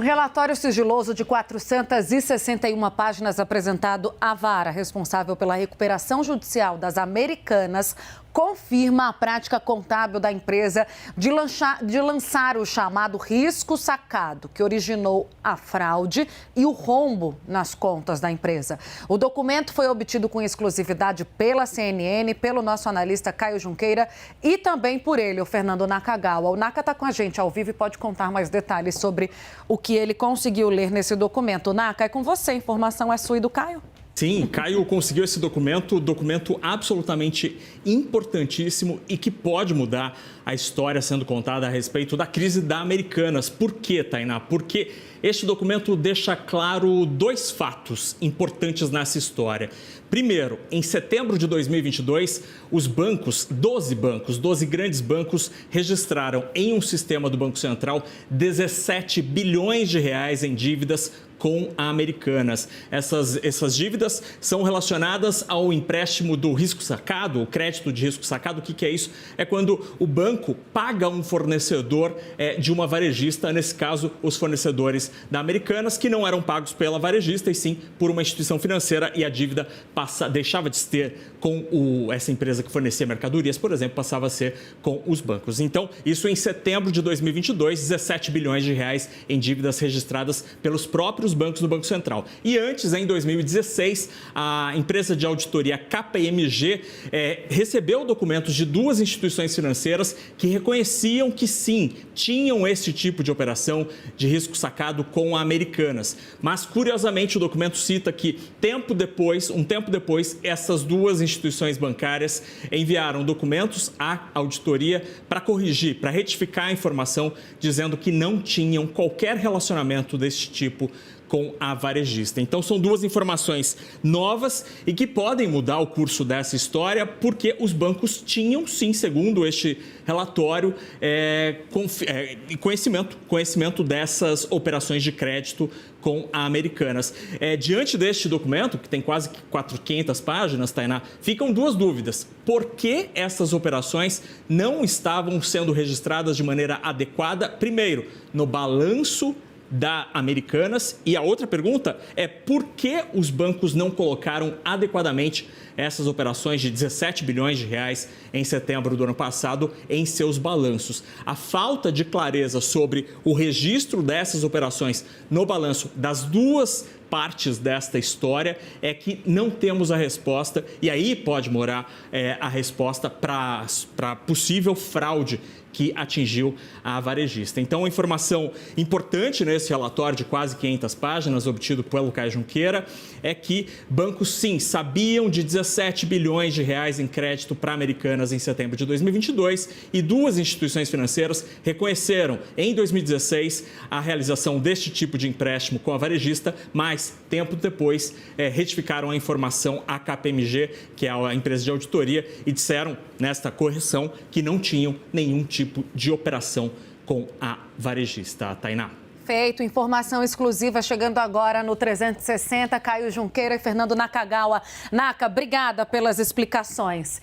relatório sigiloso de 461 páginas apresentado à vara responsável pela recuperação judicial das Americanas confirma a prática contábil da empresa de lançar o chamado risco sacado, que originou a fraude e o rombo nas contas da empresa. O documento foi obtido com exclusividade pela CNN, pelo nosso analista Caio Junqueira e também por ele, o Fernando Nakagawa. O Naka está com a gente ao vivo e pode contar mais detalhes sobre o que ele conseguiu ler nesse documento. Naka, é com você, a informação é sua e do Caio. Sim, Caio conseguiu esse documento absolutamente importantíssimo e que pode mudar a história sendo contada a respeito da crise da Americanas. Por quê, Tainá? Porque este documento deixa claro dois fatos importantes nessa história. Primeiro, em setembro de 2022, os bancos, 12 grandes bancos, registraram em um sistema do Banco Central 17 bilhões de reais em dívidas com a Americanas. Essas dívidas são relacionadas ao empréstimo do risco sacado, o crédito de risco sacado. O que é isso? É quando o banco paga um fornecedor de uma varejista, nesse caso, os fornecedores da Americanas, que não eram pagos pela varejista, e sim por uma instituição financeira, e a dívida deixava de ter com essa empresa que fornecia mercadorias, por exemplo, passava a ser com os bancos. Então, isso em setembro de 2022, 17 bilhões de reais em dívidas registradas pelos próprios bancos do Banco Central. E antes, em 2016, a empresa de auditoria KPMG recebeu documentos de duas instituições financeiras que reconheciam que sim, tinham esse tipo de operação de risco sacado com a Americanas. Mas, curiosamente, o documento cita que um tempo depois, essas duas instituições bancárias enviaram documentos à auditoria para corrigir, para retificar a informação, dizendo que não tinham qualquer relacionamento desse tipo com a varejista. Então, são duas informações novas e que podem mudar o curso dessa história, porque os tinham, sim, segundo este relatório, conhecimento dessas operações de crédito com a Americanas. Diante deste documento, que tem quase 500 páginas, Tainá, ficam duas dúvidas. Por que essas operações não estavam sendo registradas de maneira adequada? Primeiro, no balanço da Americanas, e a outra pergunta é por que os bancos não colocaram adequadamente essas operações de 17 bilhões de reais em setembro do ano passado em seus balanços. A falta de clareza sobre o registro dessas operações no balanço das duas partes desta história é que não temos a resposta, e aí pode morar a resposta para possível fraude que atingiu a varejista. Então, a informação importante nesse relatório de quase 500 páginas, obtido pelo Caio Junqueira, é que bancos, sim, sabiam de 17 bilhões de reais em crédito para Americanas em setembro de 2022 e duas instituições financeiras reconheceram em 2016 a realização deste tipo de empréstimo com a varejista, mas, tempo depois, retificaram a informação à KPMG, que é a empresa de auditoria, e disseram, nesta correção, que não tinham nenhum tipo de operação com a varejista. Tainá. Feito, informação exclusiva chegando agora no 360, Caio Junqueira e Fernando Nakagawa. Naka, obrigada pelas explicações.